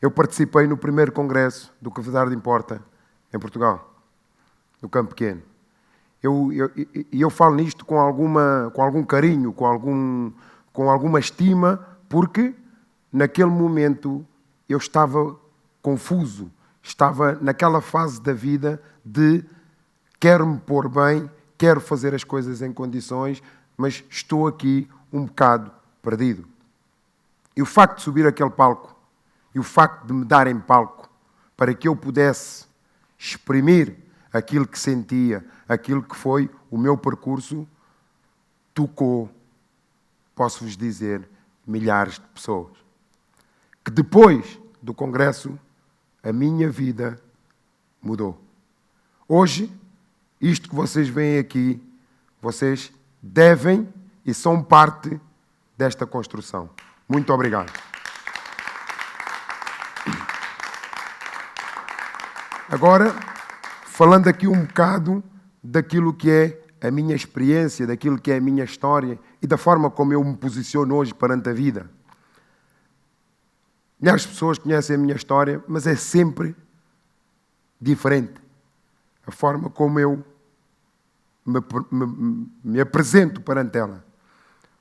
Eu participei no primeiro congresso do Que Verdade Importa em Portugal, no Campo Pequeno. Eu falo nisto com algum carinho, com alguma estima, porque naquele momento eu estava confuso, estava naquela fase da vida de quero me pôr bem, quero fazer as coisas em condições, mas estou aqui um bocado perdido. E o facto de subir aquele palco, e o facto de me darem palco, para que eu pudesse exprimir aquilo que sentia, aquilo que foi o meu percurso, tocou, posso-vos dizer, milhares de pessoas. Que depois do congresso, a minha vida mudou. Hoje, isto que vocês veem aqui, vocês devem e são parte desta construção. Muito obrigado. Agora, falando aqui um bocado daquilo que é a minha experiência, daquilo que é a minha história e da forma como eu me posiciono hoje perante a vida. Milhares de pessoas conhecem a minha história, mas é sempre diferente. A forma como eu me apresento perante ela.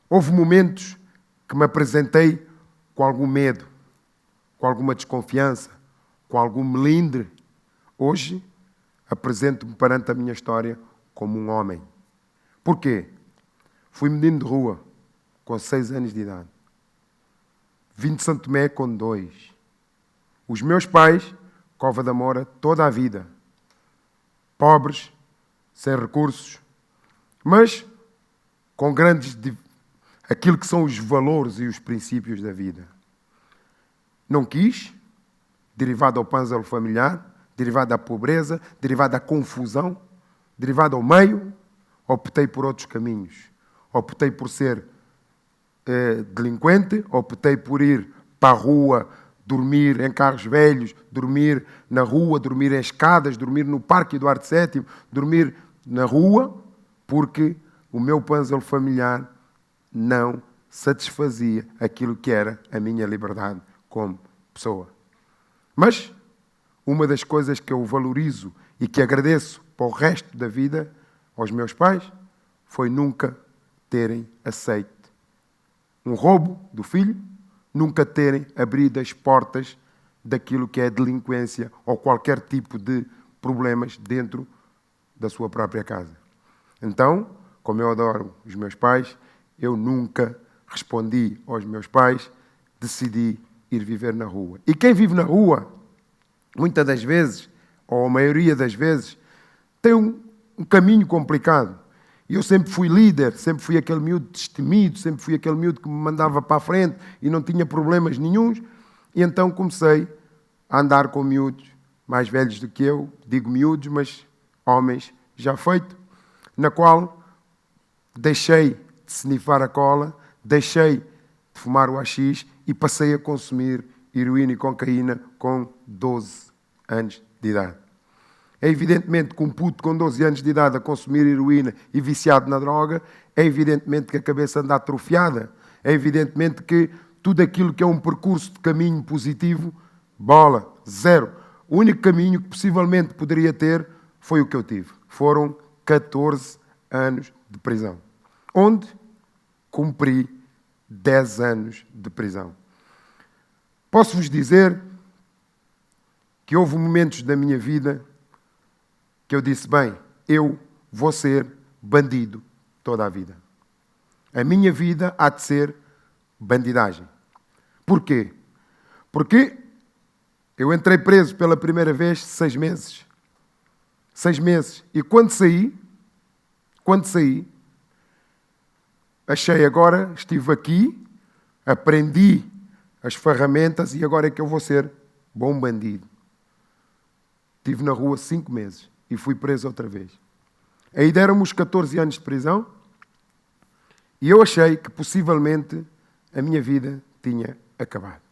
Houve momentos que me apresentei com algum medo, com alguma desconfiança, com algum melindre. Hoje, apresento-me perante a minha história como um homem. Porquê? Fui menino de rua, com 6 anos de idade. Vim de Santo Tomé com 2. Os meus pais, Cova da Moura, toda a vida. Pobres, sem recursos, mas com aquilo que são os valores e os princípios da vida. Não quis, derivado ao pânzalo familiar, derivado da pobreza, derivado da confusão, derivado ao meio, optei por outros caminhos. Optei por ser delinquente, optei por ir para a rua, dormir em carros velhos, dormir na rua, dormir em escadas, dormir no Parque Eduardo VII, dormir na rua, porque o meu pânzalo familiar não satisfazia aquilo que era a minha liberdade como pessoa. Mas uma das coisas que eu valorizo e que agradeço para o resto da vida aos meus pais foi nunca terem aceito um roubo do filho, nunca terem abrido as portas daquilo que é delinquência ou qualquer tipo de problemas dentro da sua própria casa. Então, como eu adoro os meus pais, eu nunca respondi aos meus pais, decidi ir viver na rua. E quem vive na rua, muitas das vezes, ou a maioria das vezes, tem um caminho complicado. E eu sempre fui líder, sempre fui aquele miúdo destemido, sempre fui aquele miúdo que me mandava para a frente e não tinha problemas nenhuns. E então comecei a andar com miúdos mais velhos do que eu, digo miúdos, mas homens já feitos, na qual deixei de snifar a cola, deixei de fumar o haxixe e passei a consumir heroína e cocaína com 12 anos de idade. É evidentemente que um puto com 12 anos de idade a consumir heroína e viciado na droga, é evidentemente que a cabeça anda atrofiada, é evidentemente que tudo aquilo que é um percurso de caminho positivo, bola, zero. O único caminho que possivelmente poderia ter foi o que eu tive. Foram 14 anos de prisão, onde cumpri 10 anos de prisão. Posso-vos dizer que houve momentos da minha vida que eu disse, bem, eu vou ser bandido toda a vida. A minha vida há de ser bandidagem. Porquê? Porque eu entrei preso pela primeira vez 6 meses. 6 meses. E quando saí, achei agora, estive aqui, aprendi as ferramentas e agora é que eu vou ser bom bandido. Estive na rua 5 meses. E fui preso outra vez. Aí deram-me os 14 anos de prisão e eu achei que possivelmente a minha vida tinha acabado.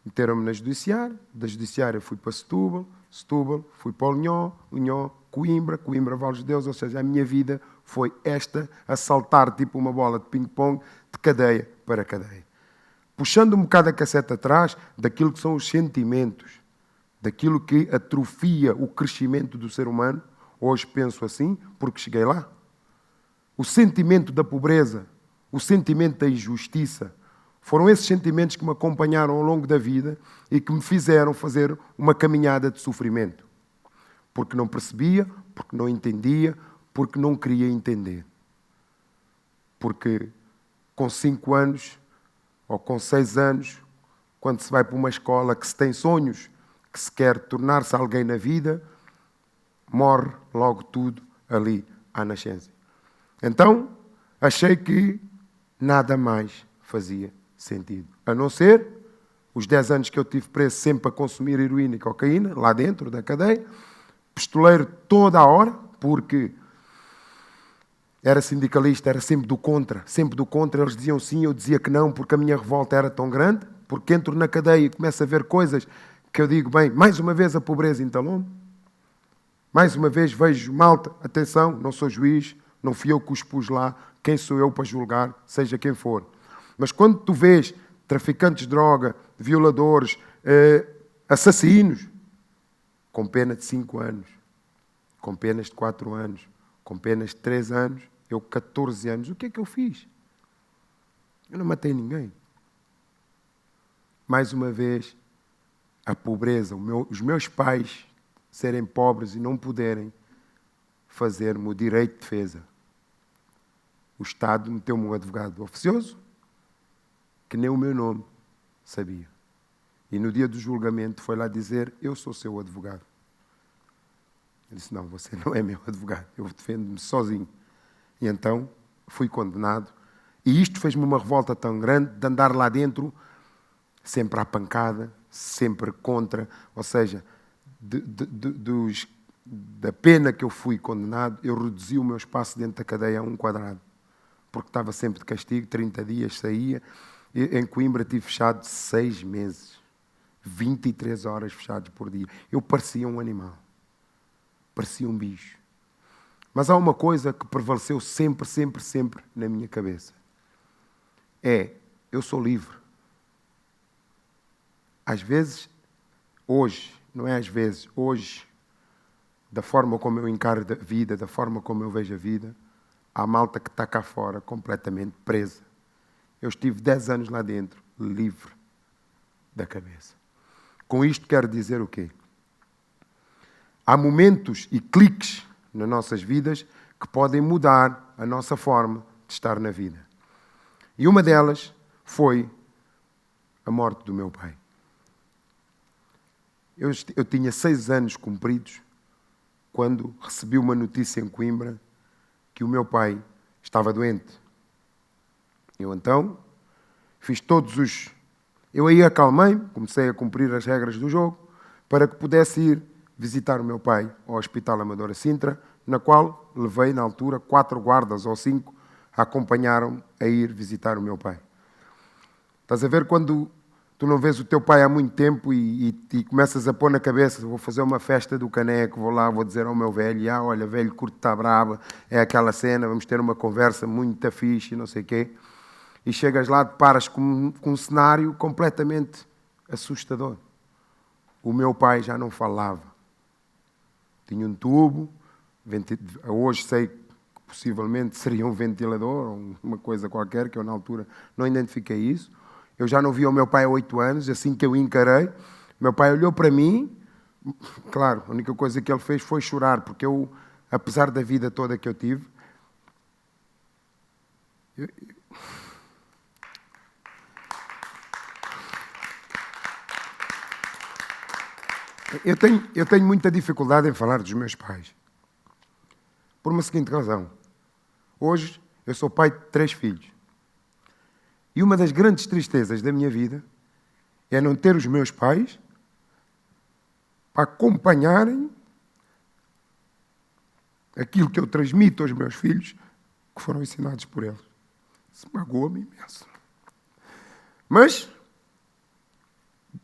Meteram-me na judiciária, da judiciária fui para Setúbal, fui para Linhó, Coimbra, Vales de Deus, ou seja, a minha vida foi esta, a saltar tipo uma bola de ping-pong, de cadeia para cadeia. puxando um bocado a cassete atrás daquilo que são os sentimentos, daquilo que atrofia o crescimento do ser humano. Hoje penso assim, porque cheguei lá. O sentimento da pobreza, o sentimento da injustiça, foram esses sentimentos que me acompanharam ao longo da vida e que me fizeram fazer uma caminhada de sofrimento. Porque não percebia, porque não entendia, porque não queria entender. Porque com 5 anos ou com 6 anos, quando se vai para uma escola que se tem sonhos, que se quer tornar-se alguém na vida, morre logo tudo ali à nascença. Então, achei que nada mais fazia sentido. A não ser os 10 anos que eu tive preso sempre a consumir heroína e cocaína, lá dentro da cadeia, pistoleiro toda a hora, porque era sindicalista, era sempre do contra. Eles diziam sim, eu dizia que não, porque a minha revolta era tão grande, porque entro na cadeia e começo a ver coisas que eu digo, bem, mais uma vez a pobreza entalou-me, mais uma vez vejo malta, atenção, não sou juiz, não fui eu que os pus lá, quem sou eu para julgar, seja quem for. Mas quando tu vês traficantes de droga, violadores, assassinos, com pena de 5 anos, com penas de 4 anos, com penas de 3 anos, eu 14 anos, o que é que eu fiz? Eu não matei ninguém. Mais uma vez, a pobreza, os meus pais serem pobres e não poderem fazer-me o direito de defesa. O Estado meteu-me um advogado oficioso que nem o meu nome sabia. E no dia do julgamento foi lá dizer, eu sou seu advogado. Eu disse, não, você não é meu advogado, eu defendo-me sozinho. E então fui condenado. E isto fez-me uma revolta tão grande de andar lá dentro, sempre à pancada, sempre contra, ou seja, da pena que eu fui condenado, eu reduzi o meu espaço dentro da cadeia a 1 quadrado. Porque estava sempre de castigo, 30 dias saía. Em Coimbra tive fechado 6 meses. 23 horas fechados por dia. Eu parecia um animal. Parecia um bicho. Mas há uma coisa que prevaleceu sempre, sempre, sempre na minha cabeça. Eu sou livre. Às vezes, hoje, não é às vezes, hoje, da forma como eu encaro a vida, da forma como eu vejo a vida, há malta que está cá fora completamente presa. Eu estive 10 anos lá dentro, livre da cabeça. Com isto quero dizer o quê? Há momentos e cliques nas nossas vidas que podem mudar a nossa forma de estar na vida. E uma delas foi a morte do meu pai. Eu tinha 6 anos cumpridos quando recebi uma notícia em Coimbra que o meu pai estava doente. Eu então fiz Eu aí acalmei-me, comecei a cumprir as regras do jogo para que pudesse ir visitar o meu pai ao Hospital Amadora Sintra, na qual levei, na altura, 4 guardas ou 5 acompanharam-me a ir visitar o meu pai. Estás a ver quando tu não vês o teu pai há muito tempo e começas a pôr na cabeça, vou fazer uma festa do caneco, vou lá, vou dizer ao meu velho, olha, velho, curto está brava, é aquela cena, vamos ter uma conversa muito fixe, não sei o quê. E chegas lá, deparas com um cenário completamente assustador. O meu pai já não falava. Tinha um tubo, hoje sei que possivelmente seria um ventilador ou uma coisa qualquer, que eu na altura não identifiquei isso. Eu já não via o meu pai há 8 anos, assim que eu o encarei. Meu pai olhou para mim, claro, a única coisa que ele fez foi chorar, porque eu, apesar da vida toda que eu tive, eu tenho muita dificuldade em falar dos meus pais. Por uma seguinte razão. Hoje, eu sou pai de 3 filhos. E uma das grandes tristezas da minha vida é não ter os meus pais para acompanharem aquilo que eu transmito aos meus filhos, que foram ensinados por eles. Isso magoa-me imenso. Mas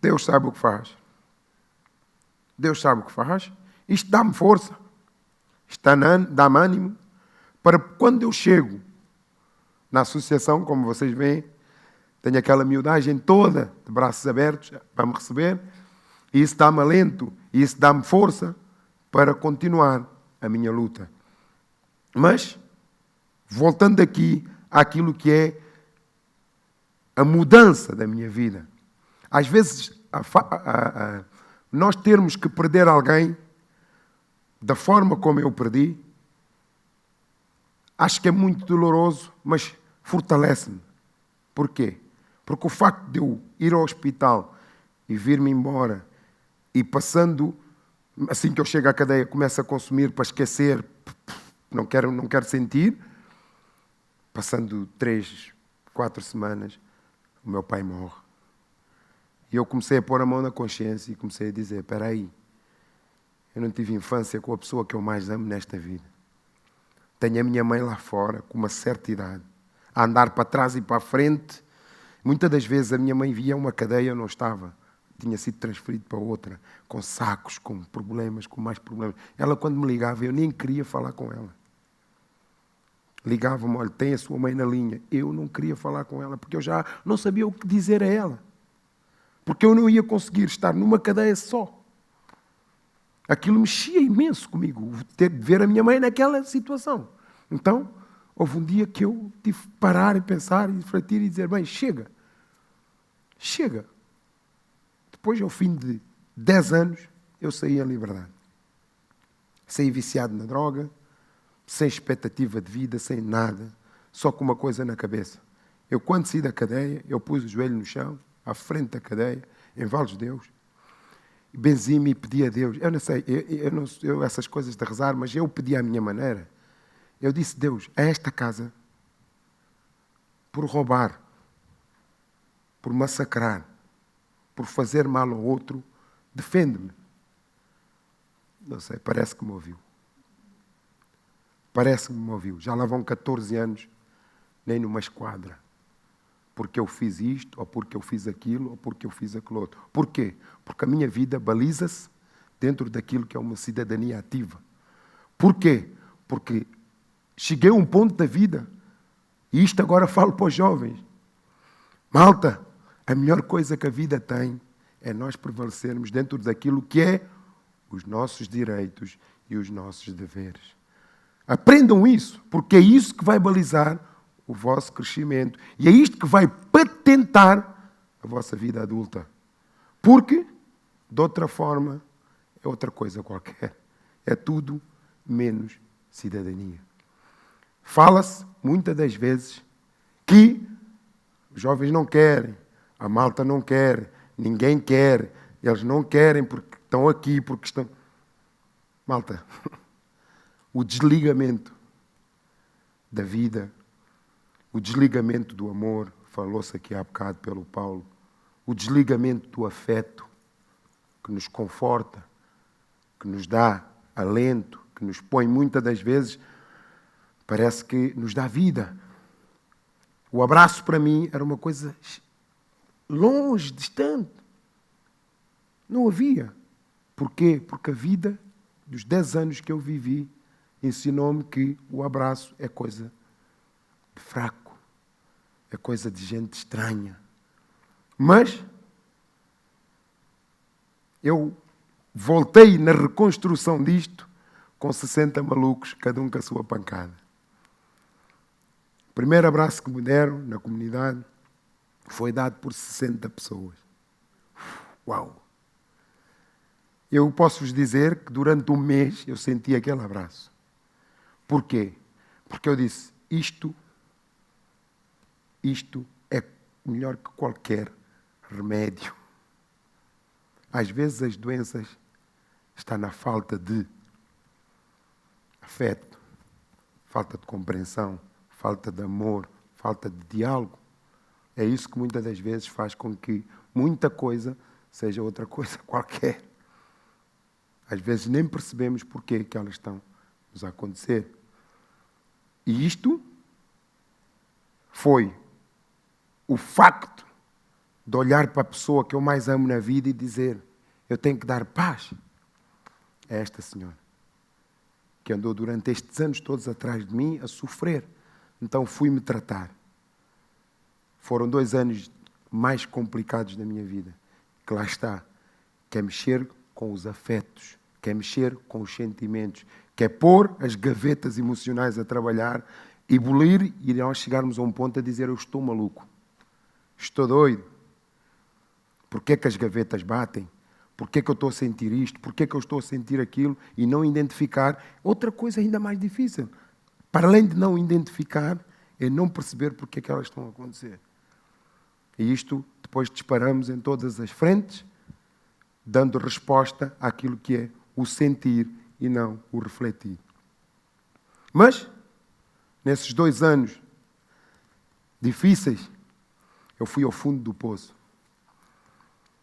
Deus sabe o que faz. Deus sabe o que faz. Isto dá-me força. Isto dá-me ânimo para quando eu chego na associação, como vocês veem, Tenho aquela miudagem toda de braços abertos para me receber. E isso dá-me alento, e isso dá-me força para continuar a minha luta. Mas, voltando aqui àquilo que é a mudança da minha vida. Às vezes, nós termos que perder alguém da forma como eu perdi, acho que é muito doloroso, mas fortalece-me. Porquê? Porque o facto de eu ir ao hospital e vir-me embora e passando, assim que eu chego à cadeia, começo a consumir para esquecer, não quero sentir, passando 3, 4 semanas, o meu pai morre. E eu comecei a pôr a mão na consciência e comecei a dizer, espera aí, eu não tive infância com a pessoa que eu mais amo nesta vida. Tenho a minha mãe lá fora, com uma certa idade, a andar para trás e para a frente. Muitas das vezes a minha mãe via uma cadeia, eu não estava. Tinha sido transferido para outra, com sacos, com problemas, com mais problemas. Ela, quando me ligava, eu nem queria falar com ela. Ligava-me, olha, tem a sua mãe na linha. Eu não queria falar com ela, porque eu já não sabia o que dizer a ela. Porque eu não ia conseguir estar numa cadeia só. Aquilo mexia imenso comigo, ter de ver a minha mãe naquela situação. Então, houve um dia que eu tive que parar e pensar e refletir e dizer, bem, chega. Chega. Depois, ao fim de 10 anos, eu saí em liberdade. Saí viciado na droga, sem expectativa de vida, sem nada, só com uma coisa na cabeça. Eu, quando saí da cadeia, eu pus o joelho no chão, à frente da cadeia, em Valos de Deus, benzi-me e pedi a Deus. Eu não sei, eu essas coisas de rezar, mas eu pedi à minha maneira. Eu disse, Deus, a esta casa, por roubar, por massacrar, por fazer mal ao outro, defende-me. Não sei, parece que me ouviu. Parece que me ouviu. Já lá vão 14 anos, nem numa esquadra. Porque eu fiz isto, ou porque eu fiz aquilo, ou porque eu fiz aquilo outro. Porquê? Porque a minha vida baliza-se dentro daquilo que é uma cidadania ativa. Porquê? Porque cheguei a um ponto da vida, e isto agora falo para os jovens. Malta, a melhor coisa que a vida tem é nós prevalecermos dentro daquilo que é os nossos direitos e os nossos deveres. Aprendam isso, porque é isso que vai balizar o vosso crescimento. E é isto que vai patentar a vossa vida adulta. Porque, de outra forma, é outra coisa qualquer. É tudo menos cidadania. Fala-se, muitas das vezes, que os jovens não querem, a malta não quer, ninguém quer, eles não querem porque estão aqui, porque estão... Malta, o desligamento da vida, o desligamento do amor, falou-se aqui há bocado pelo Paulo, o desligamento do afeto, que nos conforta, que nos dá alento, que nos põe muitas das vezes, parece que nos dá vida. O abraço para mim era uma coisa longe, distante. Não havia. Porquê? Porque a vida dos 10 anos que eu vivi ensinou-me que o abraço é coisa de fraco, é coisa de gente estranha. Mas eu voltei na reconstrução disto com 60 malucos, cada um com a sua pancada. O primeiro abraço que me deram na comunidade foi dado por 60 pessoas. Uau! Eu posso-vos dizer que durante um mês eu senti aquele abraço. Porquê? Porque eu disse, isto é melhor que qualquer remédio. Às vezes as doenças estão na falta de afeto, falta de compreensão, falta de amor, falta de diálogo. É isso que muitas das vezes faz com que muita coisa seja outra coisa qualquer. Às vezes nem percebemos porque que elas estão a acontecer. E isto foi o facto de olhar para a pessoa que eu mais amo na vida e dizer, eu tenho que dar paz a esta senhora, que andou durante estes anos todos atrás de mim a sofrer. Então fui-me tratar. foram 2 anos mais complicados da minha vida. Que lá está, que é mexer com os afetos, que é mexer com os sentimentos, que é pôr as gavetas emocionais a trabalhar e bolir e nós chegarmos a um ponto a dizer: eu estou maluco, estou doido. Porquê que as gavetas batem? Porquê que eu estou a sentir isto? Porquê que eu estou a sentir aquilo? E não identificar. Outra coisa ainda mais difícil, para além de não identificar, é não perceber porque é que elas estão a acontecer. E isto depois disparamos em todas as frentes, dando resposta àquilo que é o sentir e não o refletir. Mas, nesses 2 anos difíceis, eu fui ao fundo do poço.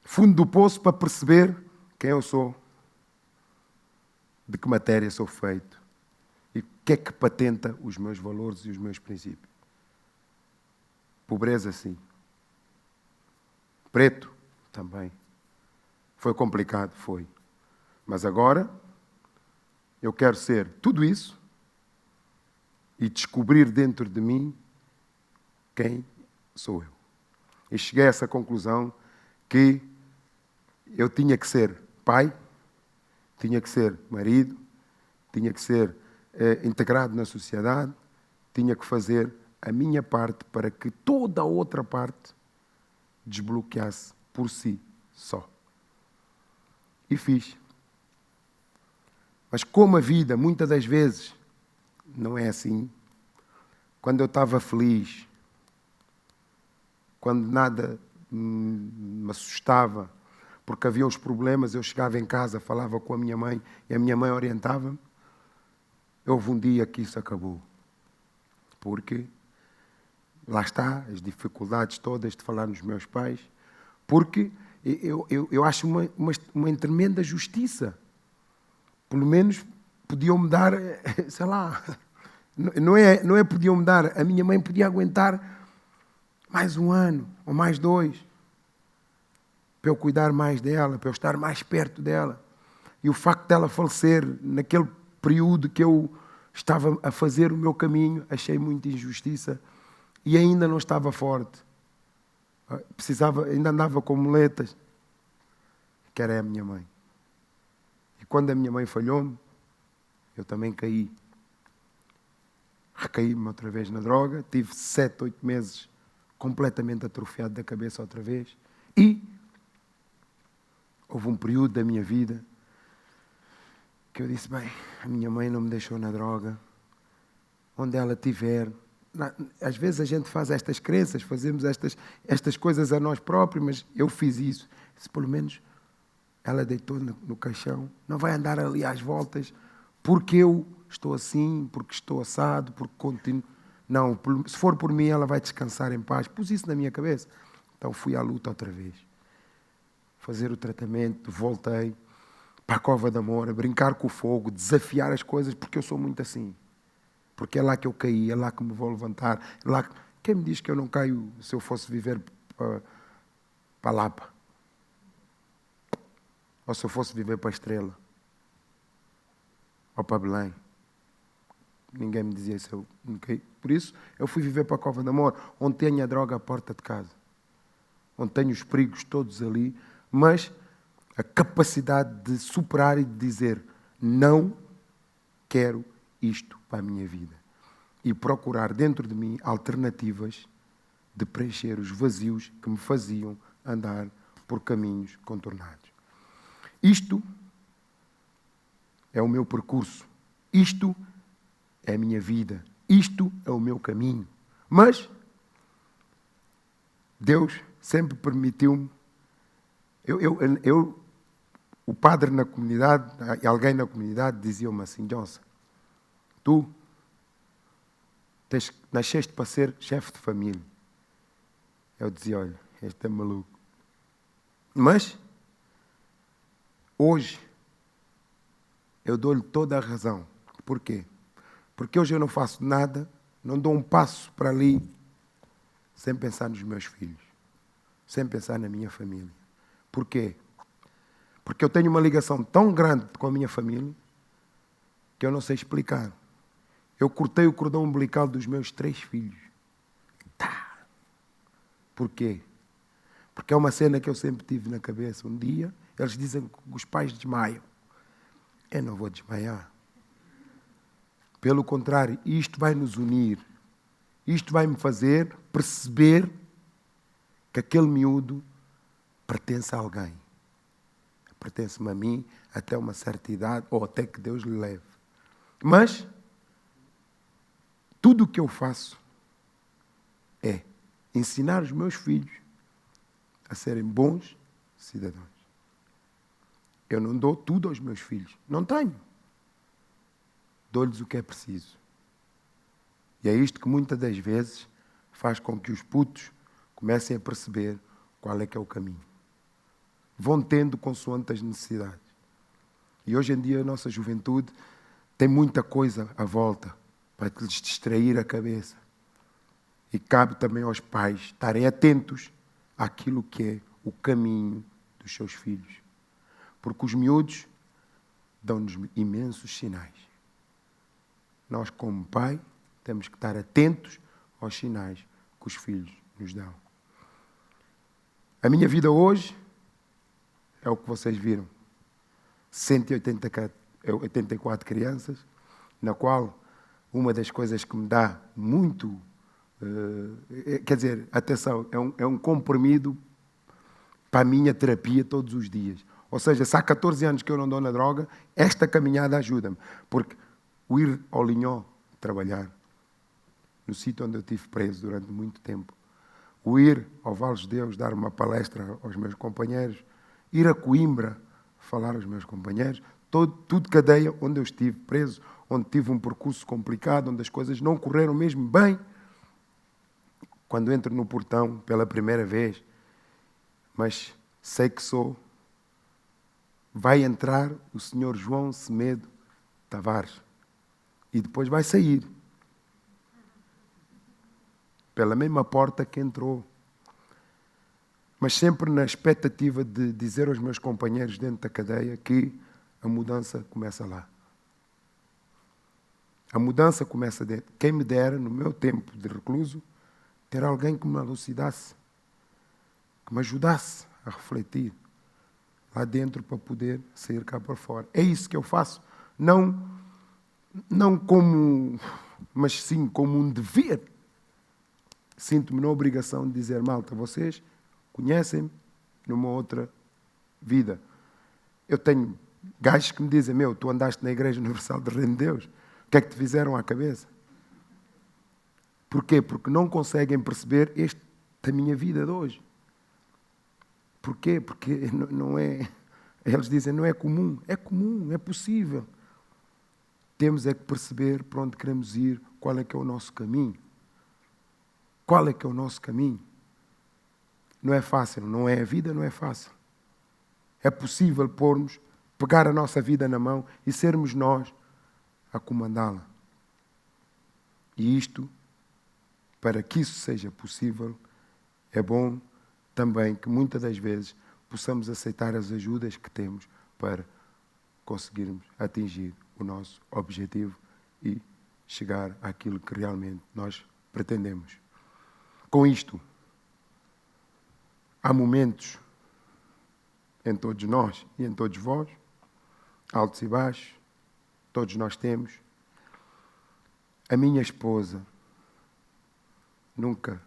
Fundo do poço para perceber quem eu sou, de que matéria sou feito e o que é que patenta os meus valores e os meus princípios. Pobreza, sim. Preto, também. Foi complicado, foi. Mas agora eu quero ser tudo isso e descobrir dentro de mim quem sou eu. E cheguei a essa conclusão que eu tinha que ser pai, tinha que ser marido, tinha que ser integrado na sociedade, tinha que fazer a minha parte para que toda a outra parte desbloqueasse por si só. E fiz. Mas como a vida, muitas das vezes, não é assim, quando eu estava feliz, quando nada me assustava, porque havia os problemas, eu chegava em casa, falava com a minha mãe, e a minha mãe orientava-me, houve um dia que isso acabou. Porque, lá está, as dificuldades todas de falar nos meus pais, porque eu acho uma tremenda justiça. Pelo menos podiam-me dar, sei lá, não é podiam-me dar, a minha mãe podia aguentar mais 1 ano, ou mais 2, para eu cuidar mais dela, para eu estar mais perto dela. E o facto dela falecer naquele período que eu estava a fazer o meu caminho, achei muita injustiça e ainda não estava forte. Ainda andava com muletas, que era a minha mãe. E quando a minha mãe falhou-me, eu também caí. Recaí-me outra vez na droga, tive 7, 8 meses completamente atrofiado da cabeça outra vez. E houve um período da minha vida que eu disse: bem, a minha mãe não me deixou na droga, onde ela estiver. Às vezes a gente faz estas crenças, fazemos estas coisas a nós próprios, mas eu fiz isso. Se pelo menos ela deitou no caixão, não vai andar ali às voltas, porque eu estou assim, porque estou assado, porque continuo. Não, se for por mim, ela vai descansar em paz. Pus isso na minha cabeça. Então fui à luta outra vez. Fazer o tratamento, voltei para a cova de amor, a brincar com o fogo, desafiar as coisas, porque eu sou muito assim. Porque é lá que eu caí, é lá que me vou levantar. É lá. Quem me diz que eu não caio se eu fosse viver para Lapa? Ou se eu fosse viver para a Estrela? Ou para Belém? Ninguém me dizia isso. Por isso, eu fui viver para a cova de amor, onde tenho a droga à porta de casa. Onde tenho os perigos todos ali, mas a capacidade de superar e de dizer: não quero isto para a minha vida. E procurar dentro de mim alternativas de preencher os vazios que me faziam andar por caminhos contornados. Isto é o meu percurso. Isto é a minha vida. Isto é o meu caminho. Mas Deus sempre permitiu-me. O padre na comunidade, alguém na comunidade dizia-me assim: Johnson, tu nasceste para ser chefe de família. Eu dizia: olha, este é maluco. Mas hoje eu dou-lhe toda a razão. Por quê? Porque hoje eu não faço nada, não dou um passo para ali sem pensar nos meus filhos, sem pensar na minha família. Por quê? Porque eu tenho uma ligação tão grande com a minha família que eu não sei explicar. Eu cortei o cordão umbilical dos meus 3 filhos. Tá. Porquê? Porque é uma cena que eu sempre tive na cabeça. Um dia, eles dizem que os pais desmaiam. Eu não vou desmaiar. Pelo contrário, isto vai nos unir. Isto vai me fazer perceber que aquele miúdo pertence a alguém. Pertence-me a mim até uma certa idade, ou até que Deus lhe leve. Mas, tudo o que eu faço é ensinar os meus filhos a serem bons cidadãos. Eu não dou tudo aos meus filhos. Não tenho. Dou-lhes o que é preciso. E é isto que muitas das vezes faz com que os putos comecem a perceber qual é que é o caminho. Vão tendo consoante as necessidades. E hoje em dia a nossa juventude tem muita coisa à volta para lhes distrair a cabeça. E cabe também aos pais estarem atentos àquilo que é o caminho dos seus filhos. Porque os miúdos dão-nos imensos sinais. Nós, como pai, temos que estar atentos aos sinais que os filhos nos dão. A minha vida hoje é o que vocês viram. 184 crianças, na qual uma das coisas que me dá muito... quer dizer, atenção, é um comprimido para a minha terapia todos os dias. Ou seja, se há 14 anos que eu não dou na droga, esta caminhada ajuda-me. Porque o ir ao Linhó trabalhar, no sítio onde eu estive preso durante muito tempo, o ir ao Vales de Deus dar uma palestra aos meus companheiros, ir a Coimbra falar aos meus companheiros, tudo cadeia onde eu estive preso, onde tive um percurso complicado, onde as coisas não correram mesmo bem. Quando entro no portão pela primeira vez, mas sei que vai entrar o Sr. João Semedo Tavares e depois vai sair pela mesma porta que entrou. Mas sempre na expectativa de dizer aos meus companheiros dentro da cadeia que a mudança começa lá. A mudança começa dentro. Quem me dera, no meu tempo de recluso, ter alguém que me elucidasse, que me ajudasse a refletir lá dentro para poder sair cá para fora. É isso que eu faço. Não como, mas sim como um dever. Sinto-me na obrigação de dizer, malta, vocês conhecem-me numa outra vida. Eu tenho gajos que me dizem, tu andaste na Igreja Universal do Reino de Deus. O que é que te fizeram à cabeça? Porquê? Porque não conseguem perceber esta minha vida de hoje. Porquê? Porque não é... Eles dizem, não é comum. É comum, é possível. Temos é que perceber para onde queremos ir, qual é que é o nosso caminho. Qual é que é o nosso caminho? Não é fácil, não é? A vida não é fácil. É possível pegar a nossa vida na mão e sermos nós a comandá-la. E isto, para que isso seja possível, é bom também que muitas das vezes possamos aceitar as ajudas que temos para conseguirmos atingir o nosso objetivo e chegar àquilo que realmente nós pretendemos. Com isto, há momentos em todos nós e em todos vós, altos e baixos, todos nós temos. A minha esposa nunca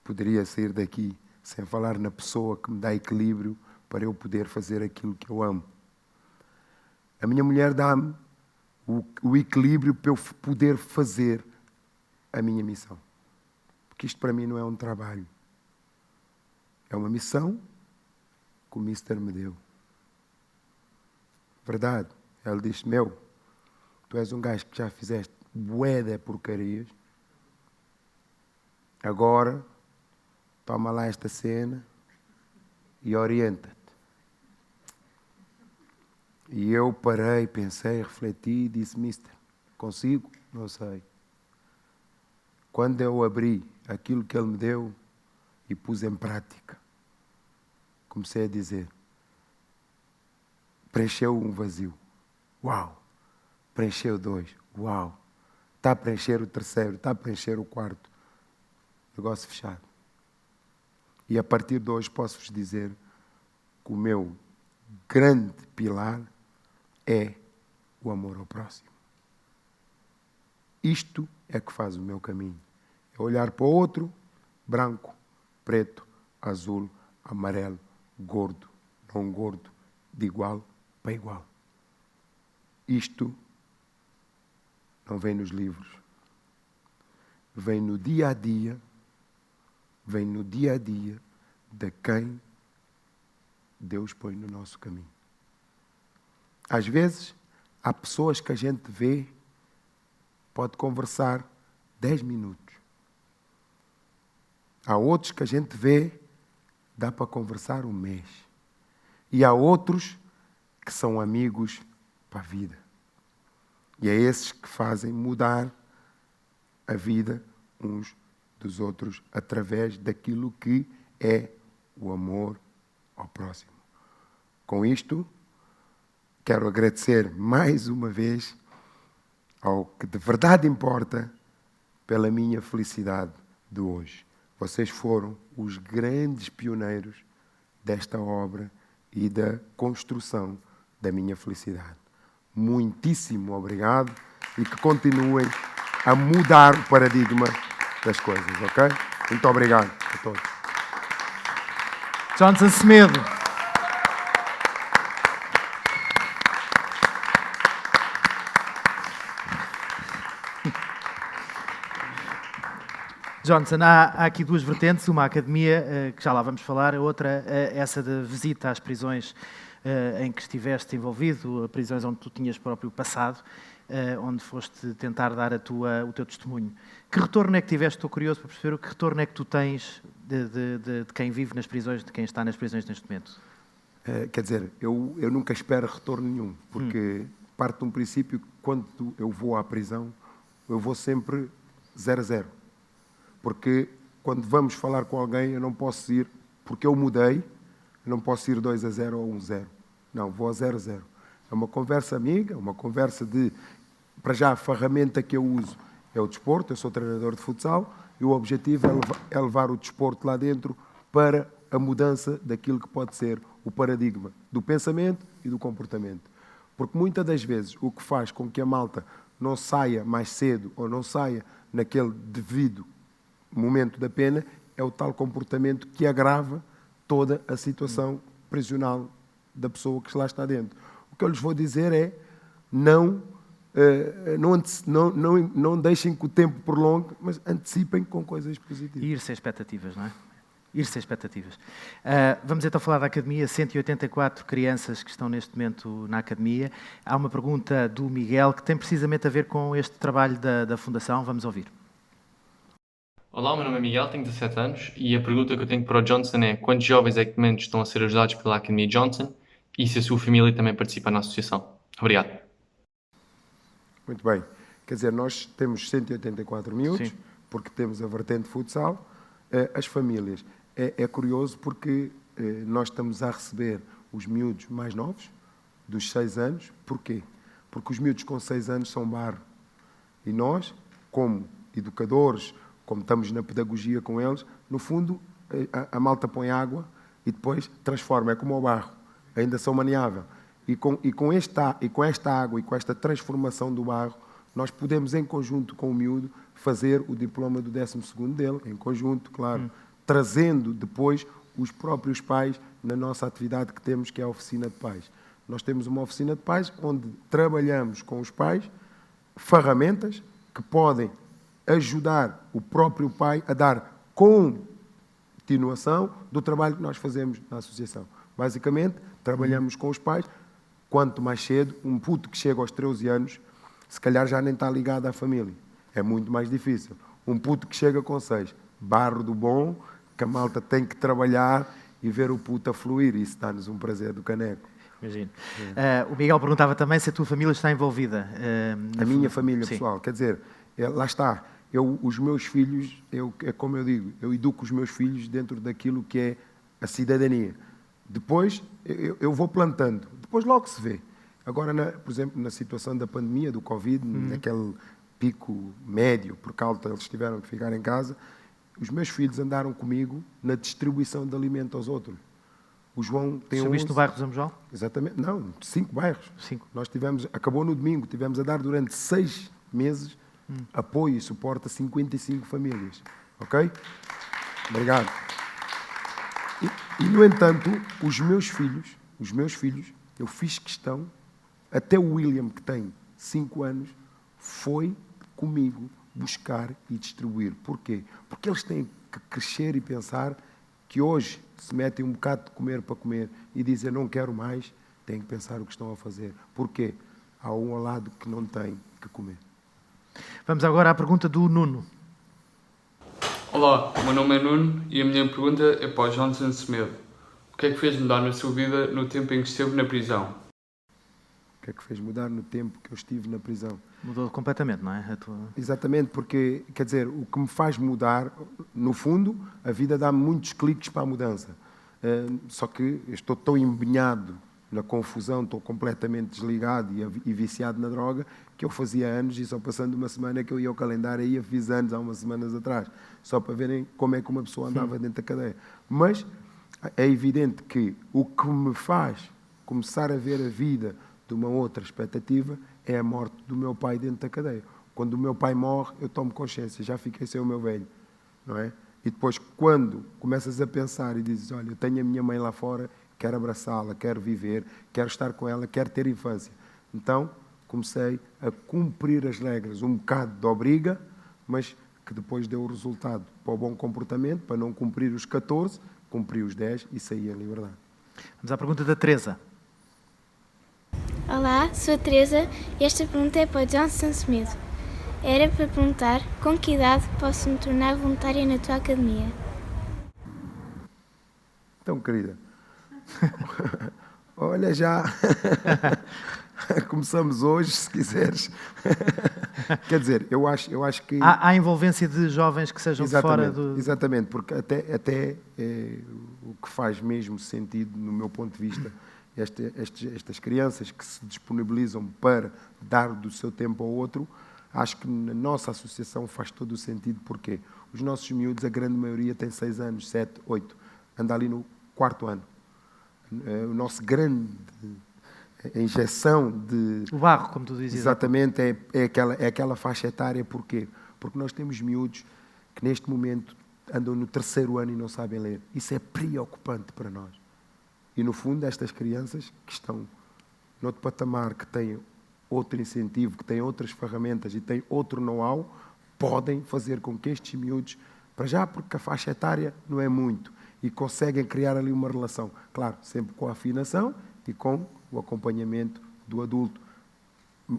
poderia sair daqui sem falar na pessoa que me dá equilíbrio para eu poder fazer aquilo que eu amo. A minha mulher dá-me o equilíbrio para eu poder fazer a minha missão. Porque isto para mim não é um trabalho. É uma missão que o Mister me deu. Verdade. Ele disse, tu és um gajo que já fizeste bué de porcarias. Agora, toma lá esta cena e orienta-te. E eu parei, pensei, refleti e disse, Mister, consigo? Não sei. Quando eu abri aquilo que ele me deu e pus em prática, comecei a dizer, preencheu um vazio. Uau! Preencheu 2. Uau! Está a preencher o 3º, está a preencher o 4º. Negócio fechado. E a partir de hoje posso-vos dizer que o meu grande pilar é o amor ao próximo. Isto é que faz o meu caminho. É olhar para o outro, branco, preto, azul, amarelo, gordo, não gordo, de igual para igual. Isto não vem nos livros. Vem no dia a dia, vem no dia a dia de quem Deus põe no nosso caminho. Às vezes, há pessoas que a gente vê, pode conversar 10 minutos. Há outros que a gente vê, dá para conversar um mês. E há outros que são amigos para a vida. E é esses que fazem mudar a vida uns dos outros através daquilo que é o amor ao próximo. Com isto, quero agradecer mais uma vez ao que de verdade importa pela minha felicidade de hoje. Vocês foram os grandes pioneiros desta obra e da construção da minha felicidade. Muitíssimo obrigado e que continuem a mudar o paradigma das coisas, ok? Muito obrigado a todos. Johnson Semedo. Johnson, há aqui duas vertentes, uma a academia, que já lá vamos falar, a outra essa de visita às prisões em que estiveste envolvido, prisões onde tu tinhas próprio passado, onde foste tentar dar o teu testemunho. Que retorno é que tiveste? Estou curioso para perceber que retorno é que tu tens de quem vive nas prisões, de quem está nas prisões neste momento. Quer dizer, eu nunca espero retorno nenhum, porque parte de um princípio que quando eu vou à prisão, eu vou sempre 0-0. Porque quando vamos falar com alguém, eu não posso ir, porque eu mudei, eu não posso ir 2-0 ou 1-0. Não, vou a 0-0. É uma conversa amiga, uma conversa de... Para já, a ferramenta que eu uso é o desporto, eu sou treinador de futsal, e o objetivo é levar o desporto lá dentro para a mudança daquilo que pode ser o paradigma do pensamento e do comportamento. Porque muitas das vezes o que faz com que a malta não saia mais cedo ou não saia naquele devido momento da pena é o tal comportamento que agrava toda a situação prisional da pessoa que lá está dentro. O que eu lhes vou dizer é não deixem que o tempo prolongue, mas antecipem com coisas positivas. E ir sem expectativas, não é? Ir sem expectativas. Vamos então falar da Academia, 184 crianças que estão neste momento na Academia. Há uma pergunta do Miguel que tem precisamente a ver com este trabalho da Fundação. Vamos ouvir. Olá, o meu nome é Miguel, tenho 17 anos e a pergunta que eu tenho para o Johnson é quantos jovens é que de momento estão a ser ajudados pela Academia Johnson e se a sua família também participa na associação? Obrigado. Muito bem. Quer dizer, nós temos 184 miúdos, Sim. porque temos a vertente futsal. As famílias. É curioso porque nós estamos a receber os miúdos mais novos, dos 6 anos. Porquê? Porque os miúdos com 6 anos são barro. E nós, como educadores, como estamos na pedagogia com eles, no fundo, a malta põe água e depois transforma, é como o barro, ainda são maniável. E com esta água e com esta transformação do barro, nós podemos, em conjunto com o miúdo, fazer o diploma do 12º dele, em conjunto, claro, trazendo depois os próprios pais na nossa atividade que temos, que é a oficina de pais. Nós temos uma oficina de pais onde trabalhamos com os pais ferramentas que podem ajudar o próprio pai a dar continuação do trabalho que nós fazemos na associação. Basicamente, trabalhamos com os pais. Quanto mais cedo, um puto que chega aos 13 anos, se calhar já nem está ligado à família. É muito mais difícil. Um puto que chega com 6, barro do bom, que a malta tem que trabalhar e ver o puto a fluir. Isso dá-nos um prazer do caneco. Imagino. O Miguel perguntava também se a tua família está envolvida. A minha família, Sim. pessoal, quer dizer, lá está. Os meus filhos, é como eu digo, eu educo os meus filhos dentro daquilo que é a cidadania. Depois, eu vou plantando. Depois logo se vê. Agora, por exemplo, na situação da pandemia, do Covid, naquele pico médio, por causa eles tiveram que ficar em casa, os meus filhos andaram comigo na distribuição de alimento aos outros. O João tem Distribuíste no bairro do Zambojal? Exatamente, não, 5 bairros. 5. Nós tivemos, acabou no domingo, tivemos a dar durante 6 meses apoio e suporte a 55 famílias. Ok? Obrigado. E, no entanto, os meus filhos, eu fiz questão, até o William, que tem 5 anos, foi comigo buscar e distribuir. Porquê? Porque eles têm que crescer e pensar que hoje se metem um bocado de comer para comer e dizem não quero mais, têm que pensar o que estão a fazer. Porquê? Há um ao lado que não tem que comer. Vamos agora à pergunta do Nuno. Olá, o meu nome é Nuno e a minha pergunta é para o Johnson Semedo. O que é que fez mudar na sua vida no tempo em que esteve na prisão? O que é que fez mudar no tempo que eu estive na prisão? Mudou completamente, não é? Exatamente, porque, quer dizer, o que me faz mudar, no fundo, a vida dá-me muitos cliques para a mudança. Só que eu estou tão empenhado na confusão, estou completamente desligado e viciado na droga, que eu fazia anos e só passando uma semana que eu ia ao calendário e fiz anos há umas semanas atrás, só para verem como é que uma pessoa andava dentro da cadeia. Mas é evidente que o que me faz começar a ver a vida de uma outra expectativa é a morte do meu pai dentro da cadeia. Quando o meu pai morre, eu tomo consciência, já fiquei sem o meu velho, não é? E depois, quando começas a pensar e dizes, olha, eu tenho a minha mãe lá fora, quero abraçá-la, quero viver, quero estar com ela, quero ter infância. Então, comecei a cumprir as regras, um bocado de obriga, mas que depois deu o resultado para o bom comportamento, para não cumprir os 14, cumpri os 10 e saí em liberdade. Vamos à pergunta da Teresa. Olá, sou a Teresa e esta pergunta é para o Johnson Semedo. Era para perguntar com que idade posso me tornar voluntária na tua academia? Então, querida, olha já, começamos hoje, se quiseres. Quer dizer, eu acho que... Há envolvência de jovens que sejam de fora do... Exatamente, porque até o que faz mesmo sentido, no meu ponto de vista, estas crianças que se disponibilizam para dar do seu tempo ao outro, acho que na nossa associação faz todo o sentido. Porquê? Os nossos miúdos, a grande maioria tem 6 anos, 7, 8, anda ali no 4º ano. O nosso grande injeção de... O barro, como tu dizias. Exatamente, é aquela faixa etária. Porquê? Porque nós temos miúdos que neste momento andam no 3º ano e não sabem ler. Isso é preocupante para nós. E, no fundo, estas crianças que estão noutro patamar, que têm outro incentivo, que têm outras ferramentas e têm outro know-how, podem fazer com que estes miúdos, para já porque a faixa etária não é muito, e conseguem criar ali uma relação. Claro, sempre com a afinação e com o acompanhamento do adulto.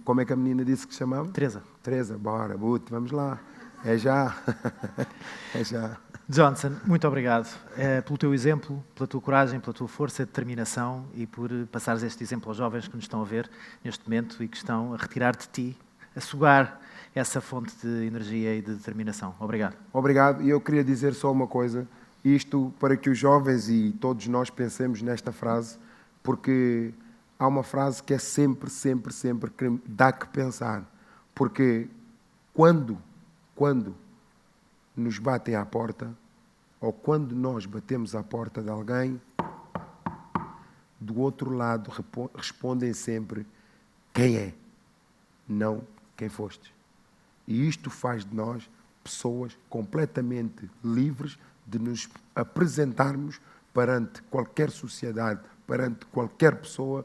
Como é que a menina disse que se chamava? Teresa. Teresa, bora, vamos lá. É já. É já. Johnson, muito obrigado pelo teu exemplo, pela tua coragem, pela tua força, determinação e por passares este exemplo aos jovens que nos estão a ver neste momento e que estão a retirar de ti, a sugar essa fonte de energia e de determinação. Obrigado. Obrigado. E eu queria dizer só uma coisa, isto para que os jovens e todos nós pensemos nesta frase, porque há uma frase que é sempre que dá que pensar. Porque quando nos batem à porta, ou quando nós batemos à porta de alguém, do outro lado respondem sempre quem é, não quem fostes. E isto faz de nós pessoas completamente livres de nos apresentarmos perante qualquer sociedade, perante qualquer pessoa,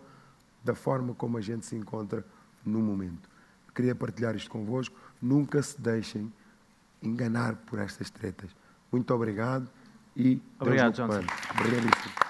da forma como a gente se encontra no momento. Queria partilhar isto convosco. Nunca se deixem enganar por estas tretas. Muito obrigado e... Obrigado, Johnson. Obrigadíssimo.